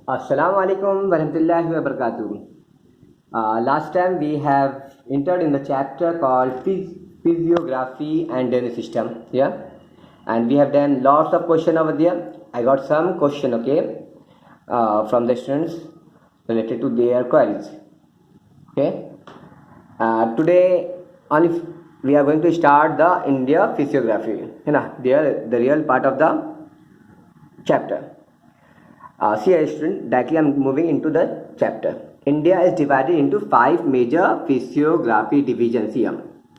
Assalamu alaikum warahmatullahi wabarakatuh. Last time we have entered in the chapter called physiography and nervous system. Yeah, and we have done lots of question over there. I got some question, okay, from the students related to their queries. Okay, today only we are going to start the India physiography. You know, the real part of the chapter. See, student, directly I'm moving into the chapter. India is divided into five major physiography divisions here.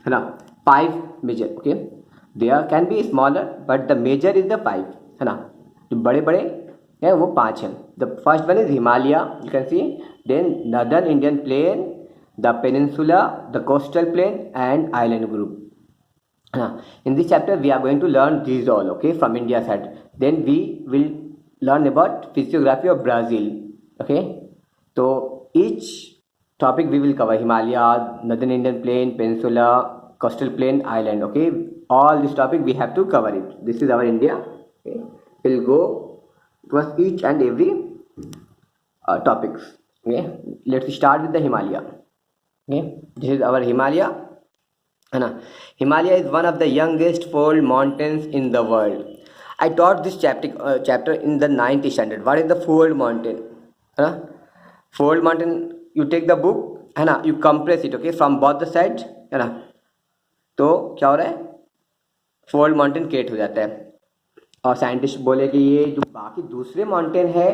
है ना? Five major, okay. There can be smaller, but the major is the five. है ना? जो बड़े बड़े हैं वो पांच हैं. The first one is Himalaya. You can see. Then Northern Indian Plain, the Peninsula, the Coastal Plain, and Island Group. In this chapter we are going to learn these all, okay, from India side. Then we will learn about physiography of Brazil, okay. So each topic we will cover: Himalaya, Northern Indian Plain, Peninsula, Coastal Plain, Island, okay. All this topic we have to cover it. This is our India, okay. We'll go towards each and every topics, okay. Let's start with the Himalaya, okay. This is our Himalaya, है ना. Himalaya is one of the youngest fold mountains in the world. I taught this chapter in the 9th standard. What is the fold mountain? है ना. Fold mountain, you take the book, है ना, you compress it, okay, from both the sides, है ना. तो क्या हो रहा है, फोल्ड माउंटेन क्रिएट हो जाता है. और साइंटिस्ट बोले कि ये जो बाकी दूसरे माउंटेन है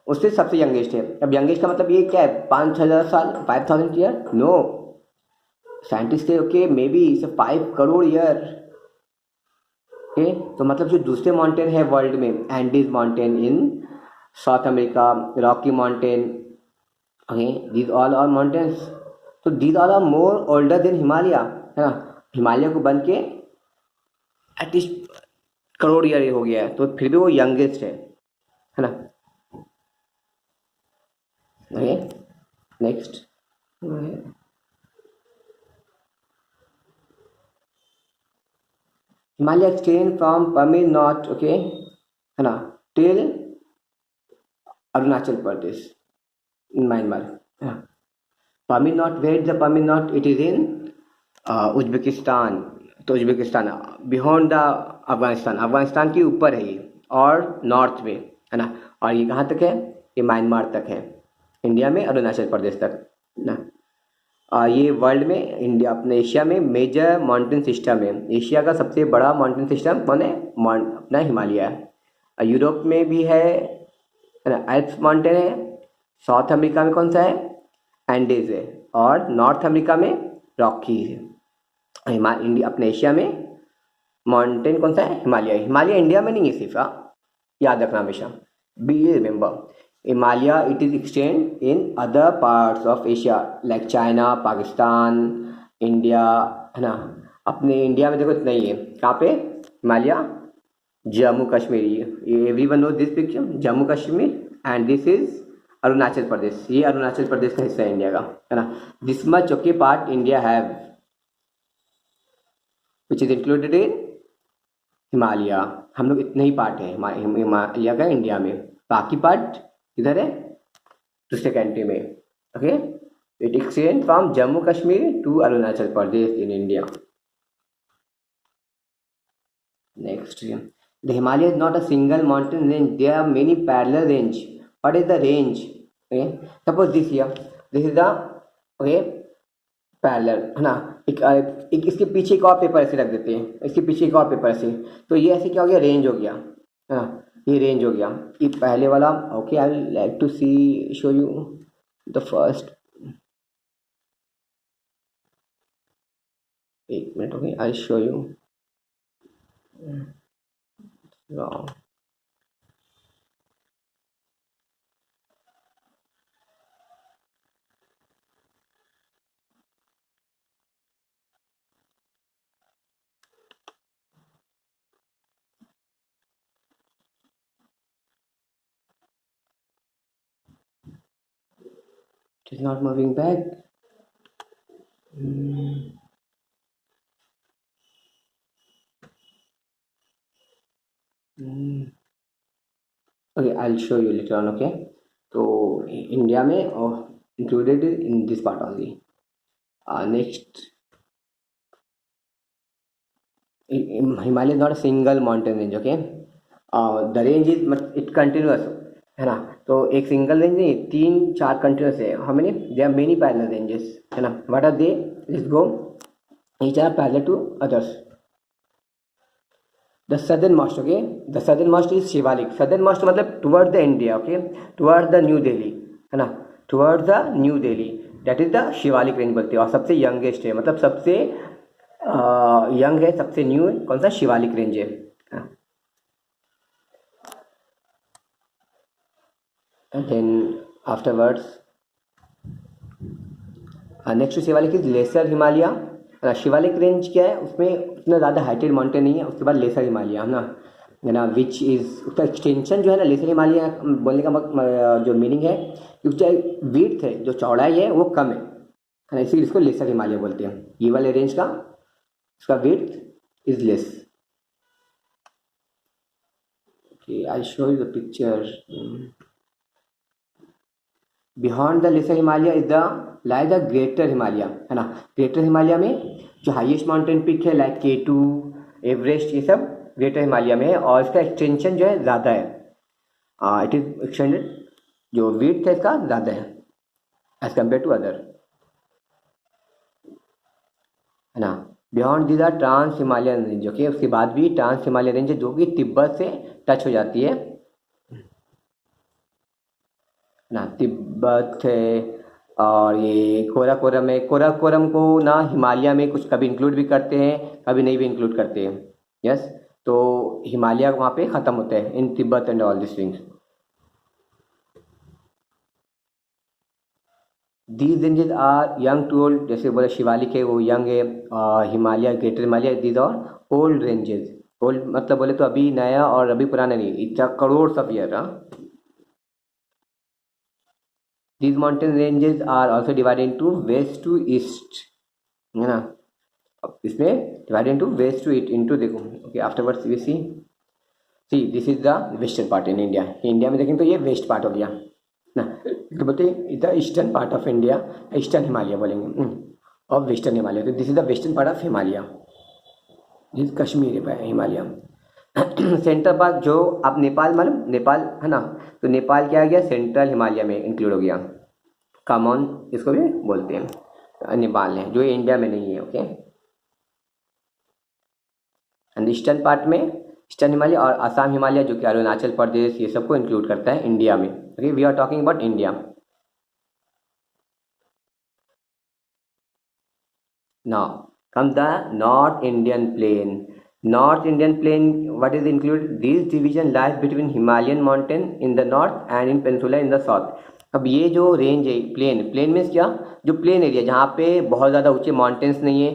उससे सबसे यंगेस्ट है. अब यंगेस्ट का मतलब ये क्या है, 5,000 साल, 5,000 ईयर? नो. साइंटिस्ट से okay may be 5 crore year, okay. तो मतलब जो दूसरे माउंटेन है वर्ल्ड में, Andes mountain in South America, Rocky mountain, okay, these all are mountains. तो these all are more older than Himalaya, है ना. हिमालय को बन के एटलीस्ट करोड़ ईयर हो गया है, तो फिर भी वो यंगेस्ट है ना. Okay, next. Himalaya extend from Pamir North, okay, है ना, till Arunachal Pradesh in Myanmar. Yeah. Pamir North, where is the Pamir North? It is in Uzbekistan. तो Uzbekistan beyond the Afghanistan, Afghanistan के ऊपर है ये, और नॉर्थ में, है ना. और ये कहाँ तक है, ये म्यांमार तक है, इंडिया में अरुणाचल प्रदेश तक ना. ये वर्ल्ड में, इंडिया अपने एशिया में मेजर माउंटेन सिस्टम है. एशिया का सबसे बड़ा माउंटेन सिस्टम कौन है, अपना हिमालय है. यूरोप में भी है ना, एल्प्स माउंटेन है. साउथ अमेरिका में कौन सा है, एंडीज है. और नॉर्थ अमेरिका में रॉकी है. इंडिया अपने एशिया में माउंटेन कौन सा है, हिमालय. हिमालय इंडिया में नहीं है सिर्फ, याद रखना हमेशा, be remember. Himalaya, it is extend in other parts of Asia like China, Pakistan, India, है ना. अपने इंडिया में देखो इतना ही है. कहाँ पे हिमालय, जम्मू कश्मीर. ये everyone know this picture, Jammu Kashmir, and this is Arunachal Pradesh. ये अरुणाचल प्रदेश का हिस्सा है इंडिया का, है ना. This much okay part India have which is included in Himalaya. हम लोग इतने ही पार्ट है हिमालय का इंडिया में, बाकी पार्ट इधर है दूसरे कंट्री में, okay. It extend from Jammu Kashmir to Arunachal Pradesh in India. Next, the Himalaya is not a single mountain range, there are many parallel range. What is the range, okay. Suppose this here, this is the, okay, parallel, है ना. एक इसके पीछे एक और paper ऐसे रख देते हैं, इसके पीछे एक और पेपर ऐसे, तो ये ऐसे क्या हो गया, रेंज हो गया, है ना. ये रेंज हो गया, ये पहले वाला, okay. I will like to see show you the first. एक minute, okay, I show you. Wrong. It is not moving back. Okay, I'll show you later on, okay. तो इंडिया में included in this part only. Next, Himalaya is not a single mountain range. Okay, the range is it continuous, है ना. तो एक single range नहीं, तीन चार continuous है. How many? They are many parallel ranges, है ना. What are they? Let's go. Each are parallel to others. The southern most, okay, the southern most is Shivalik. Southern most मतलब toward the India, okay, toward the New Delhi, है ना, toward the New Delhi. That is the Shivalik range बोलते हैं. और सबसे youngest है, मतलब सबसे यंग है, सबसे न्यू है. कौन सा? शिवालिक रेंज है. And then afterwards, next to Shivalik is lesser Himalaya. Shivalik range क्या है? उसमें उतना ज़्यादा हाइटेड माउंटेन नहीं है. उसके बाद लेसर हिमालय, है ना, विच इज़ उसका एक्सटेंशन जो है ना, लेसर हिमालय बोलने का जो मीनिंग है, उसका विड्थ है, जो चौड़ाई है वो कम है ना, इसीलिए इसको लेसर हिमालय बोलते हैं. ये वाले रेंज का उसका width is less. Okay, I show you the picture. Beyond the lesser Himalaya is the lie the greater Himalaya, है ना. ग्रेटर हिमालय में जो हाईएस्ट माउंटेन पिक है लाइक K2, एवरेस्ट, ये सब ग्रेटर हिमालय में है. और इसका एक्सटेंशन जो है ज़्यादा है. इट इज एक्सटेंडेड, जो विड्थ है इसका ज़्यादा है एज कम्पेयर टू अदर, है ना. Beyond the the trans Himalayan range. Okay, उसके बाद भी ट्रांस हिमालय रेंज है जो कि तिब्बत से टच हो जाती है ना. तिब्बत है. और ये कोराकोरम है. कोराकोरम को ना हिमालय में कुछ कभी इंक्लूड भी करते हैं, कभी नहीं भी इंक्लूड करते हैं. यस, तो हिमालय वहाँ पे ख़त्म होते हैं in Tibet and all this things. These ranges are young to old. जैसे बोले शिवालिक है वो यंग है. Himalaya, greater Himalaya, these are old ranges. Old मतलब बोले तो अभी नया और अभी पुराना नहीं, it's crore of year. These mountain ranges are also divided into west to east, है ना. अब इसमें divided into west to east into देखो. Okay, afterwards we see this is the western part in India. India में देखें तो ये west part हो गया ना. तो बोलते हैं the eastern part of India, eastern Himalaya बोलेंगे, और वेस्टर्न हिमालय. तो this is the western part of Himalaya. This Kashmir है हिमालय. सेंट्रल पार्ट जो आप नेपाल, मालूम नेपाल है ना, तो नेपाल क्या आ गया? सेंट्रल हिमालय में इंक्लूड हो गया. कामन इसको भी बोलते हैं, नेपाल है, जो इंडिया में नहीं है. ओके, एंड ईस्टर्न पार्ट में ईस्टर्न हिमालय और असम हिमालय, जो कि अरुणाचल प्रदेश, ये सबको इंक्लूड करता है इंडिया में. Okay, we are talking about India. Now come the north Indian plain. North Indian plain, what is included? This division lies between Himalayan mountain in the north and in peninsula in the south. अब ये जो range है, plane means क्या? जो plain area जहाँ पे बहुत ज़्यादा ऊंचे माउंटेन्स नहीं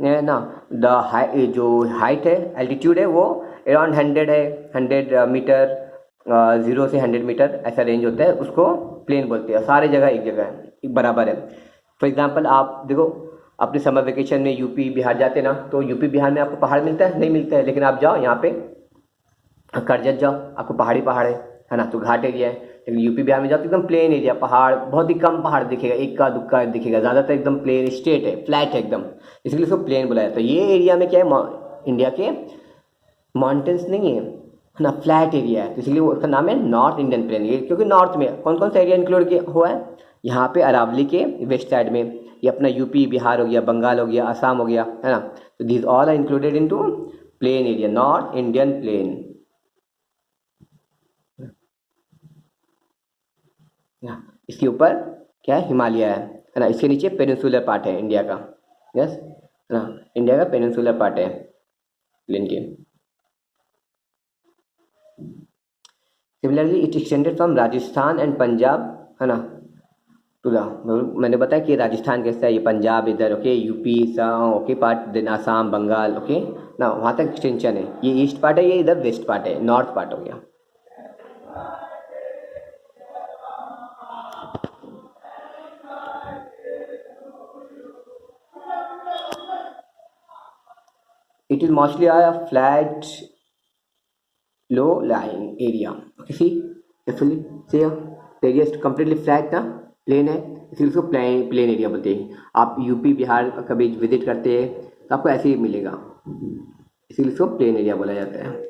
है ना. द जो हाइट है, एल्टीट्यूड है, वो अराउंड 100 है, 100 मीटर, 0 से 100 मीटर ऐसा रेंज होता है, उसको प्लेन बोलते हैं. सारे जगह एक जगह है, एक बराबर है. फॉर एग्जाम्पल आप देखो, अपने समर वेकेशन में यूपी बिहार जाते ना, तो यूपी बिहार में आपको पहाड़ मिलता है? नहीं मिलता है. लेकिन आप जाओ यहाँ पे करजत जाओ, आपको पहाड़ है ना, तो घाट एरिया है. लेकिन यूपी बिहार में जाओ तो एकदम प्लेन एरिया, पहाड़ बहुत ही कम पहाड़ दिखेगा, एक का दुक्का दिखेगा, ज़्यादातर एकदम प्लेन स्ट्रेट है, फ्लैट है एकदम, इसलिए इसको प्लेन बुलाया. तो ये एरिया में क्या है? इंडिया के माउंटेन्स नहीं है ना, फ्लैट एरिया है, तो इसलिए उसका नाम है नॉर्थ इंडियन प्लेन. ये क्योंकि नॉर्थ में कौन कौन सा एरिया इंक्लूड किया हुआ है? यहाँ पे अरावली के वेस्ट साइड में ये अपना यूपी बिहार हो गया, बंगाल हो गया, असम हो गया, है ना. तो this all are included into plain area, north Indian plain. इसके ऊपर क्या है? हिमालय है ना. इसके नीचे पेनिनसुलर पार्ट है इंडिया का. यस, है ना, इंडिया का पेनिनसुलर पार्ट है प्लेन के. Similarly it extended from Rajasthan and Punjab, है ना, टू द, मैंने बताया कि राजस्थान कैसा है, ये पंजाब इधर, okay, UP okay part, then Assam, Bengal, okay ना, वहाँ तक एक्सटेंशन है. ये ईस्ट पार्ट है, ये इधर वेस्ट पार्ट है, नॉर्थ पार्ट हो गया. It is mostly a flat, low-lying area. Okay, see carefully. See here. Area completely flat ना, प्लेन है, इसलिए उसको प्लेन एरिया बोलते हैं। आप यूपी बिहार कभी विजिट करते हैं तो आपको ऐसे ही मिलेगा, इसीलिए इसको प्लेन एरिया बोला जाता है।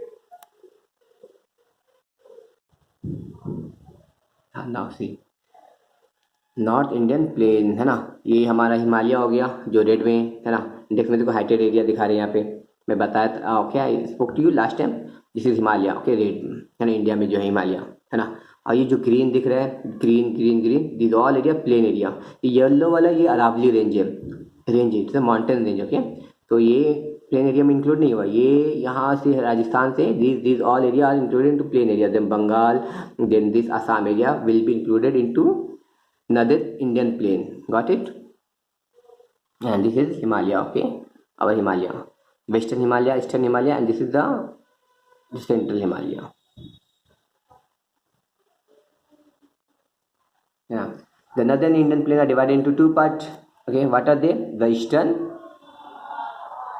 हाँ, now see north Indian plain है ना, ये हमारा हिमालय हो गया जो रेड में है ना, इंडेक्स में देखो हाइटेड एरिया दिखा रहे हैं यहाँ पे, मैं बताया था okay, I spoke to you last time, this is Himalaya okay, red है ना, इंडिया में जो है हिमालय है ना। और ये जो ग्रीन दिख रहा है, green green green, this all area plain area. Yellow वाला ये अरावली रेंज है, इट्स माउंटेन रेंज ओके, तो ये प्लेन एरिया में इंक्लूड नहीं हुआ, ये यहाँ से राजस्थान से this all area are included into plain area, then Bengal, then this Assam area will be included into northern Indian plain, got it? And this is Himalaya, okay, our Himalaya, western Himalaya, eastern Himalaya, and this is the central Himalaya. Yeah, the northern Indian plain are divided into two parts, okay, what are they? The eastern,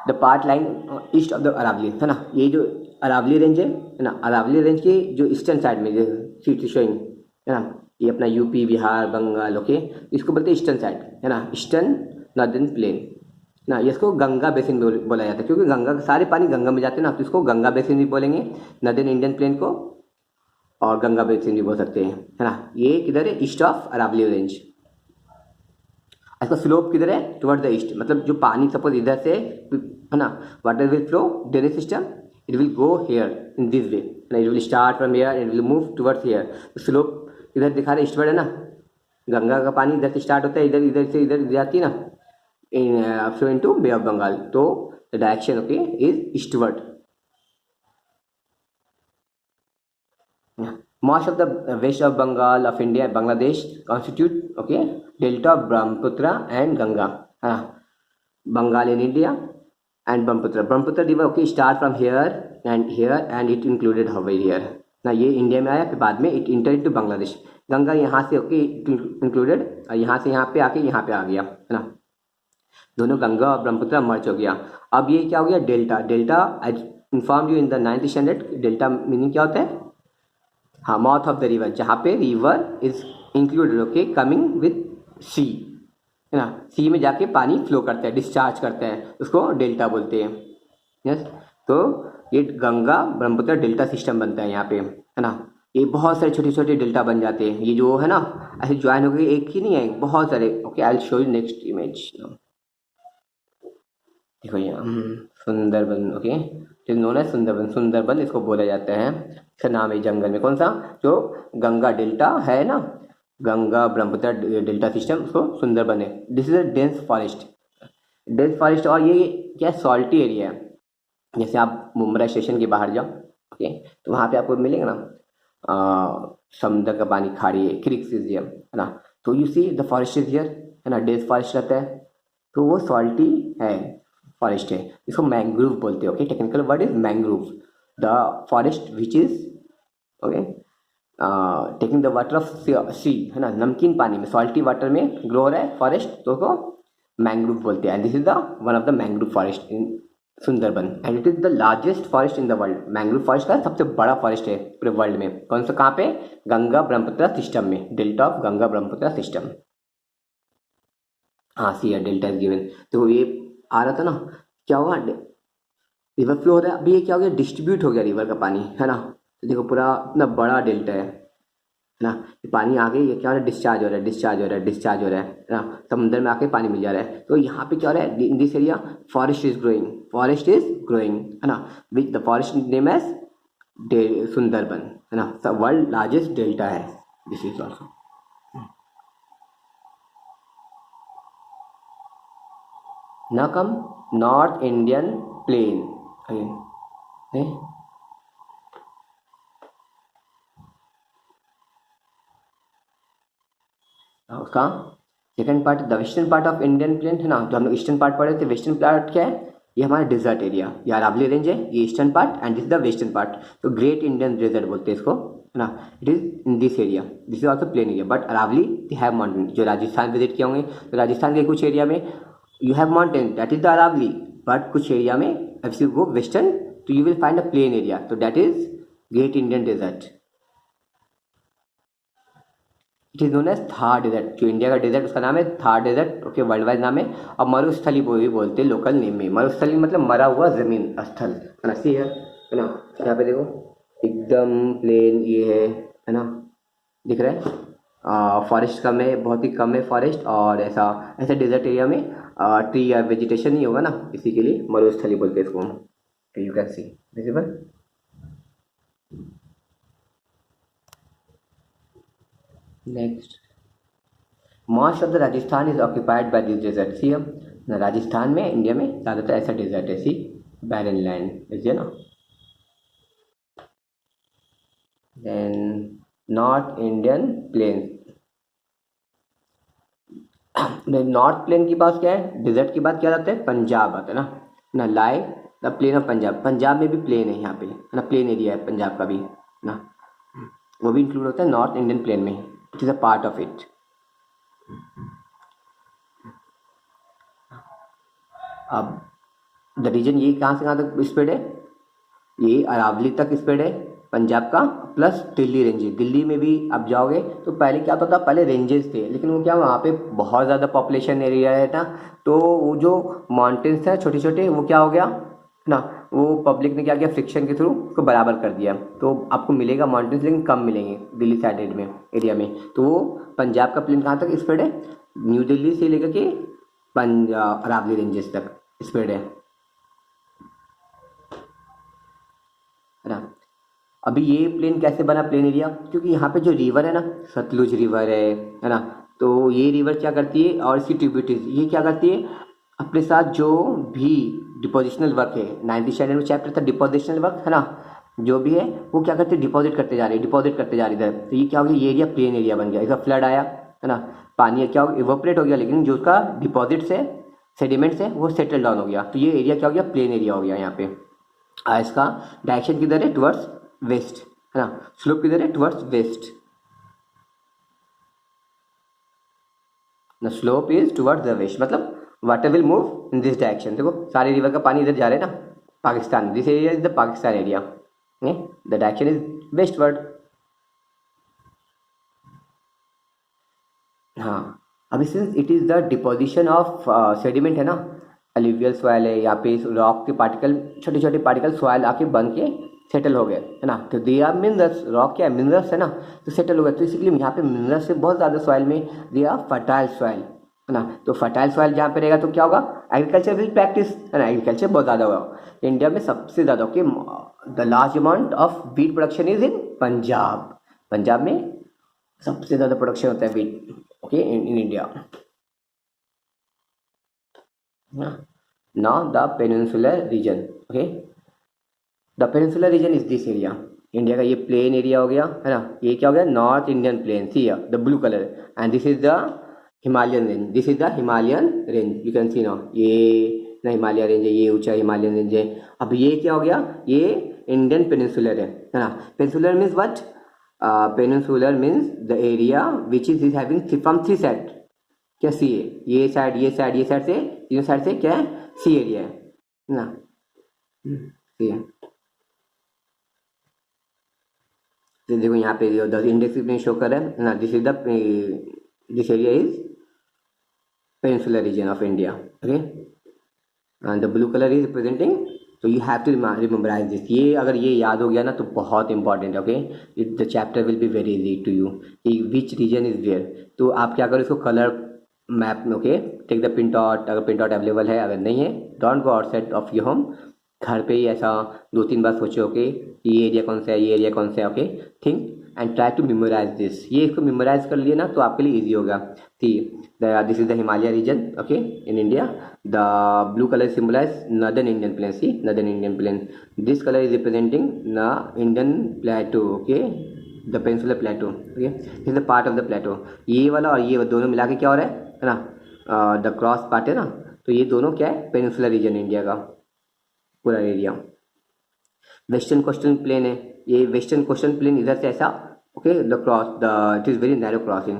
the part lying east of the Aravalli है ना, ये जो Aravalli range है ना, Aravalli range के जो eastern side में जो सीट शोइंग है ना, ये अपना यूपी बिहार बंगाल ओके, इसको बोलते हैं ईस्टर्न साइड है ना, ईस्टर्न नॉर्दर्न प्लेन ना, इसको गंगा बेसिन बोला जाता है, क्योंकि गंगा के सारे पानी गंगा में जाते हैं ना, तो इसको गंगा बेसिन भी बोलेंगे नॉर्दर्न इंडियन प्लेन को, और गंगा बेसिन भी बोल सकते हैं है ना। ये किधर है? East of Aravalli range. इसका स्लोप किधर है? टुवर्ड द ईस्ट, मतलब जो पानी सपोज इधर से है ना, water will flow drainage system, it will go here in this way, it will start from here, it will move towards here, slope इधर दिखा रहे ईस्टवर्ड है ना, गंगा का पानी इधर से स्टार्ट होता है, इधर इधर से इधर जाती है ना, in flow into bay of Bengal, तो the direction okay is eastward. Most of the west of Bengal of India, Bangladesh constitute okay delta of Brahmaputra and Ganga. Bengal in India and Brahmaputra river okay start from here and it included over here ना, ये India में आया, फिर बाद में it inter into Bangladesh. Ganga यहाँ से okay included, और यहाँ से यहाँ पे आके यहाँ पे आ गया है ना, दोनों गंगा और ब्रह्मपुत्र मर्ज हो गया। अब ये क्या हो गया? Delta. Delta I inform you in the 9th standard, delta meaning क्या होता है? हाँ, माउथ ऑफ द रिवर, जहाँ पे river is included okay coming with sea है ना, सी में जाके पानी फ्लो करता है, डिस्चार्ज करता है, उसको डेल्टा बोलते हैं। यस, तो ये गंगा ब्रह्मपुत्र डेल्टा सिस्टम बनता है यहाँ पे है ना, ये बहुत सारे छोटे छोटे डेल्टा बन जाते हैं, ये जो है ना ऐसे ज्वाइन हो गए, एक ही नहीं है, बहुत सारे okay. I will show you next image. देखो यहाँ सुंदरबन ओके, जो नोन है सुंदरबन, सुंदरबन इसको बोला जाता है, इसका नाम है जंगल में कौन सा, जो गंगा डेल्टा है ना, गंगा ब्रह्मपुत्र डेल्टा सिस्टम, उसको सुंदरबन है। This is a dense forest, dense forest, और ये क्या सॉल्टी एरिया है। जैसे आप मुंब्रा स्टेशन के बाहर जाओ ओके, तो वहाँ पे आपको मिलेगा ना समुद्र का पानी, खाड़ी है, क्रिक्स इज हियर है ना, तो you see the forest is here है ना, डेंस फॉरेस्ट रहता है, तो वो सॉल्टी है फॉरेस्ट है, इसको मैंग्रोव बोलते हैं okay. Technical word is mangrove, the forest which is okay taking the water of sea है ना, नमकीन पानी में सॉल्टी वाटर में ग्रो हो रहा है फॉरेस्ट, तो उसको मैंग्रोव बोलते हैं। And this is the one of the mangrove forest in Sundarban, and it is the largest forest in the world. Mangrove forest का सबसे बड़ा फॉरेस्ट है पूरे वर्ल्ड में। कौन सा? कहाँ पे? गंगा ब्रह्मपुत्र सिस्टम में, delta of Ganga Brahmaputra system. हाँ सी है, डेल्टा इज गिवन। तो ये आ रहा था ना, क्या हुआ, रिवर फ्लो हो रहा है, अभी ये क्या हो गया, डिस्ट्रीब्यूट हो गया रिवर का पानी है ना, तो देखो पूरा इतना बड़ा डेल्टा है ना, पानी आगे ये क्या हो रहा है, डिस्चार्ज हो रहा है, डिस्चार्ज हो रहा है, डिस्चार्ज हो रहा है ना, समुद्र में आके पानी मिल जा रहा है। तो यहाँ पे क्या हो रहा है, in this area forest is growing, forest is growing है ना, with the forest name as Sundarban है ना, वर्ल्ड लार्जेस्ट डेल्टा है this is also. Now come North Indian Plain again. Okay. उसका second part the western part of Indian plain है ना, जो हम लोग ईस्टर्न पार्ट पढ़े थे। वेस्टर्न पार्ट क्या है? ये हमारा डिजर्ट एरिया, ये अरावली रेंज है, ये eastern part, and this the western part, तो ग्रेट इंडियन डेजर्ट बोलते हैं इसको है ना। It is in this area, this is also plain area, but Aravalli they have mountain. जो राजस्थान विजिट किए होंगे तो राजस्थान के कुछ एरिया में you have mountain, that is the Aravalli, but कुछ एरिया में if you go western तो you will find a plain area, तो that is Great Indian Desert। It is known as Thar desert. जो इंडिया का desert उसका नाम है Thar desert, okay, world wide नाम है। और मरुस्थली भी बोलते हैं लोकल नेम में। मरुस्थली मतलब मरा हुआ जमीन स्थल, है ना। सी है ना, यहाँ पे देखो एकदम प्लेन ये है ना, दिख रहा है। फॉरेस्ट कम है, बहुत ही कम है फॉरेस्ट, और ऐसा ऐसे डेजर्ट एरिया में ट्री या वेजिटेशन नहीं होगा ना, इसी के लिए मरुस्थली बोलते हैं इसको। You can see visible. Next, most of the Rajasthan is occupied by this desert. See हम राजस्थान में, इंडिया में ज़्यादातर ऐसा डेजर्ट है, सी बैरन लैंड इज ना। Then north Indian plain. North plain की बात क्या है, डेजर्ट की बात क्या आते हैं, पंजाब आता है ना like the plain of Punjab. Punjab में भी प्लेन है यहाँ पे, है ना, प्लेन एरिया है पंजाब का भी ना, वो भी इंक्लूड होता है नॉर्थ इंडियन प्लेन में। It is a part of it. अब द रीजन ये कहाँ से कहाँ तक स्प्रेड है, ये अरावली तक स्प्रेड है पंजाब का, प्लस दिल्ली रेंजेस। दिल्ली में भी आप जाओगे तो पहले क्या होता था, पहले रेंजेस थे, लेकिन वो क्या वहाँ पे बहुत ज़्यादा पॉपुलेशन एरिया है ना, तो वो जो माउंटेन्स हैं छोटे छोटे, वो क्या हो गया ना, वो पब्लिक ने क्या किया, फ्रिक्शन के थ्रू उसको बराबर कर दिया। तो आपको मिलेगा माउंटेन्स, लेकिन कम मिलेंगे दिल्ली साइड में एरिया में। तो वो पंजाब का प्लेन कहाँ तक स्प्रेड है, न्यू दिल्ली से लेकर के पंजाब अरावली रेंजेस तक स्प्रेड है ना। अभी ये प्लेन कैसे बना, प्लेन एरिया, क्योंकि यहाँ पे जो रिवर है ना, सतलुज रिवर है ना, तो ये रिवर क्या करती है, और इसकी ट्रिब्यूटरीज ये क्या करती है, अपने साथ जो भी डिपोजिशनल वर्क है, 9th स्टैंडर्ड में चैप्टर था डिपोजिशनल वर्क, है ना, जो भी है वो क्या करते हैं, डिपॉजिट करते जा रही है, डिपॉजिट करते जा रही है। तो ये क्या हो गया, ये एरिया प्लेन एरिया बन गया। इसका फ्लड आया, है ना, पानी क्या हो गया, इवोपरेट हो गया, लेकिन जो उसका डिपॉजिट्स है, सेडिमेंट्स है, वो सेटल डाउन हो गया। तो ये एरिया क्या हो गया, प्लेन एरिया हो गया यहाँ पे। इसका डायरेक्शन किधर है, टुवर्ड्स वेस्ट, है ना, स्लोप किधर है, towards west, the slope is towards the west, मतलब water will move in this direction. देखो सारे रिवर का पानी इधर जा रहा है ना, Pakistan, this area is the Pakistan area, the direction is westward. हाँ, अभी since it is the deposition of sediment है ना, अलुवियल सॉइल है, यहाँ पे रॉक के पार्टिकल, छोटे छोटे पार्टिकल सॉइल आके बन के सेटल हो गए, है ना, तो दे आर मिनरल्स। रॉक क्या है, मिनरल्स है ना, तो सेटल हो गए। तो इसीलिए यहाँ पे मिनरल्स से बहुत ज़्यादा सॉइल में, दे आर फर्टाइल सॉइल, है ना। तो फर्टाइल सॉइल जहाँ पे रहेगा तो क्या होगा, एग्रीकल्चर विल प्रैक्टिस, है ना, एग्रीकल्चर बहुत ज़्यादा होगा। इंडिया में सबसे ज़्यादा, okay, the large amount of wheat production is in Punjab. Punjab में सबसे ज़्यादा प्रोडक्शन होता है wheat, okay, in India. Now the peninsular region, okay, the peninsular region is this area। India का ये प्लेन एरिया हो गया, है ना, ये क्या हो गया, north Indian plain, see the blue colour, and this is the Himalayan range, this is the Himalayan range, you can C now, ये ना हिमालय रेंज है, ये ऊंचा हिमालयन रेंज है। अब ये क्या हो गया, ये इंडियन पेनिनसुलर है ना। Peninsular means what, peninsular means the area which is having from three side, क्या सी है, ये साइड ये साइड ये साइड से, तीनों साइड से क्या है, सी एरिया है ना, सी है। तो देखो यहाँ पे द इंडेक्स में शो कर रहा है ना, this is the, this area is peninsular reason of India, okay, and the blue colour is representing, तो यू हैव टू रिमेम्बराइज दिस। ये अगर ये याद हो गया ना तो बहुत इंपॉर्टेंट है, okay, it the chapter will be very easy to you, which region is where. तो आप क्या करो, इसको कलर मैप में, okay, take the print out, अगर प्रिंट आउट अवेलेबल है, अगर नहीं है don't go outside of your home, घर पे ही ऐसा 2-3 बार सोचो, ओके, ये एरिया कौन सा है, ये एरिया कौन सा है, okay, think and try to memorise this. ये इसको मेमोराइज कर लिए ना तो आपके लिए ईजी होगा। This is the Himalaya region, okay, in India. The blue colour symbolize northern Indian plain, see northern Indian plain, this colour is representing the Indian plateau, okay, the peninsular plateau, okay, this is the part of the plateau. ये वाला और ये दोनों मिला के क्या हो रहा है ना, द क्रॉस पार्ट है ना, तो ये दोनों क्या है, पेनिनसुलर रीजन इंडिया का पूरा एरिया। वेस्टर्न कोस्टल प्लेन है, ये वेस्टर्न कोस्टल प्लेन इधर से ऐसा, okay, the cross, the it is very narrow crossing.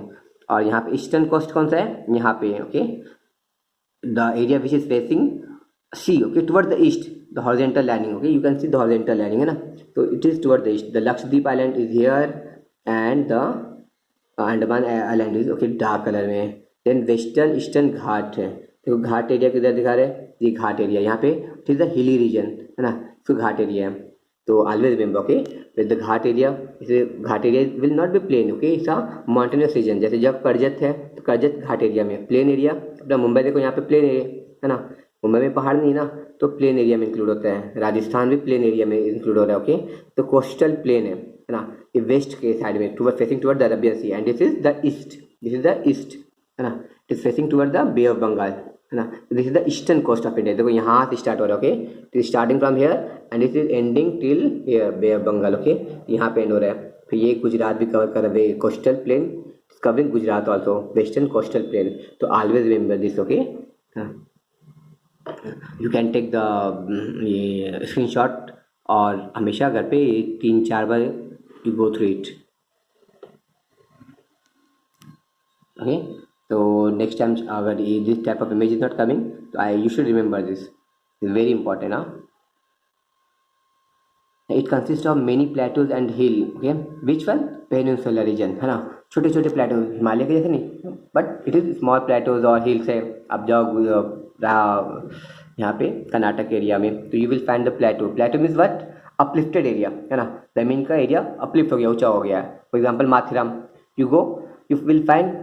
और यहाँ पे ईस्टर्न कोस्ट कौन सा है, यहाँ पे, okay, the area which is facing sea, okay, toward the east, the horizontal lining, okay, you can see the horizontal lining, है ना, तो it is toward the east. The Lakshadweep island is here and the Andaman island is okay dark colour में। Then western eastern Ghat है, देखो घाट area किधर दिखा रहे हैं, ये घाट एरिया यहाँ पे, it is the hilly region है ना, तो घाट एरिया है। तो always remember okay with the ghat area, इसे ghat area will not be plain okay, it's a mountainous region. जैसे जब करजत है तो करजत घाट एरिया में, प्लेन एरिया अपना मुंबई देखो यहाँ पे प्लेन एरिया है ना, मुंबई में पहाड़ नहीं ना, तो प्लेन एरिया में इंक्लूड होता है। राजस्थान भी प्लेन एरिया में इंक्लूड हो रहा है ओके। तो कोस्टल प्लेन है ना, ये वेस्ट के साइड में toward facing toward the Arabian sea, and this is the east, this is the east है ना, it is facing toward the bay of Bengal है ना। This is the eastern coast of India, देखो यहाँ से start हो रहा है okay, it is starting from here and it is ending till here bay of Bengal okay, यहाँ पे एंड हो रहा है। फिर ये गुजरात भी कवर कर रहा है, coastal plain covering Gujarat also, western coastal plain. तो always remember this okay, you can take the ये स्क्रीनशॉट और हमेशा घर पे 3-4 बार you go through it okay. तो नेक्स्ट टाइम अगर ये this type of image is not coming तो I you should remember this, is very important हाँ। It consist of many plateaus and hill okay, which one peninsular region है ना, छोटे छोटे plateau, Himalaya के जैसे नहीं but it is small plateaus और हिल्स है। अब जाओ यहाँ पे कर्नाटक एरिया में तो you will find the plateau, plateau means what, uplifted area है ना, जमीन का एरिया अपलिफ्ट हो गया, ऊंचा हो गया है। For example Matheran, you go you will find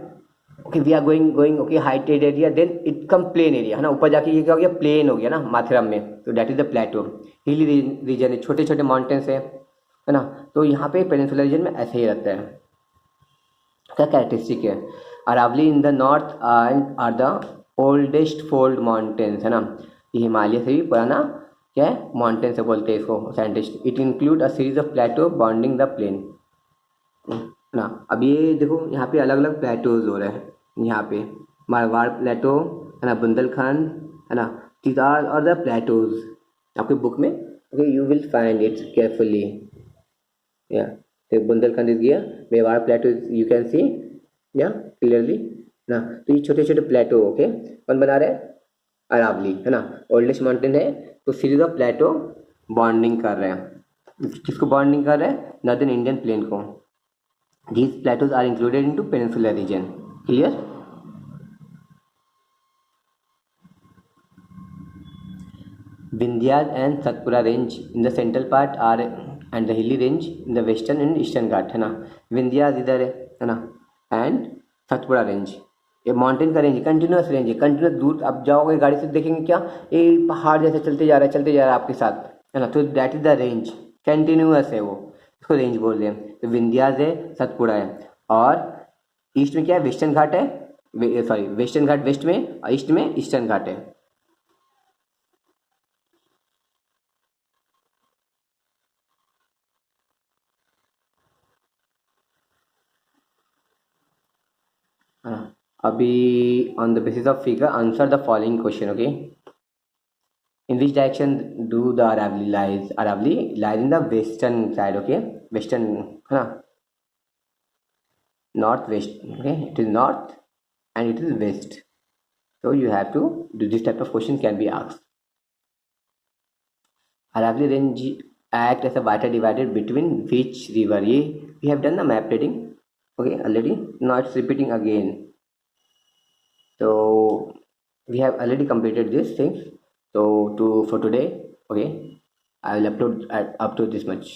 okay we are going okay heighted area, then it come plain area है ना, ऊपर जाके ये क्या हो गया, प्लेन हो गया ना माथेरान में, तो दैट इज द प्लेटो। हिली रीजन है, छोटे छोटे माउंटेन्स है ना, तो यहाँ पे पेनिनसुलर रीजन में ऐसे ही रहता है। क्या कैरेक्टरिस्टिक है, Aravalli in the north and are the oldest fold mountains है ना, ये हिमालय से भी पुराना क्या है माउंटेन से बोलते हैं इसको scientist. It include a series of plateau bonding the plain ना। अब ये देखो यहाँ पे अलग अलग प्लेटोज हो रहे हैं, यहाँ पे मारवाड़ प्लेटो है ना, बुंदेलखंड है ना, दीज आर और द प्लेटोज आपके बुक में okay, you will find it carefully या। बुंदेलखंड इज गया, मेवाड़ प्लेटो यू कैन सी या क्लियरली ना, तो ये छोटे छोटे प्लेटो ओके, कौन बना रहे हैं, अरावली है ना, ओल्डेस्ट माउंटेन है, तो सीरीज ऑफ प्लेटो बॉन्डिंग कर रहे हैं, किसको बॉन्डिंग कर रहे हैं, नॉर्दर्न इंडियन प्लेन को। These plateaus are included into peninsular region. Clear? Vindhyas and Satpura range in the central part are and the hilly range in the western and eastern Ghat है ना। विंध्यास इधर है ना, and Satpura range ये mountain का range है, continuous range है, continuous दूर आप जाओगे गाड़ी से देखेंगे क्या ये पहाड़ जैसे चलते जा रहा है आपके साथ है ना, तो that is the range, continuous है वो, उसको रेंज बोल रहे हैं। तो विंध्यास है, सतपुड़ा है, और ईस्ट में क्या है, वेस्टर्न घाट है, सॉरी वेस्टर्न घाट वेस्ट में, और ईस्ट में ईस्टर्न घाट है। अभी on the basis of figure answer the following question okay. In which direction do the Aravali lies? Aravali lies in the western side okay, western है ना, north west okay, it is north and it is west, so you have to do this type of question can be asked. Aravali range act as a water divider between which river, ये we have done the map reading okay already, now it's repeating again, so we have already completed these things. So for today okay, I will upload up to this much.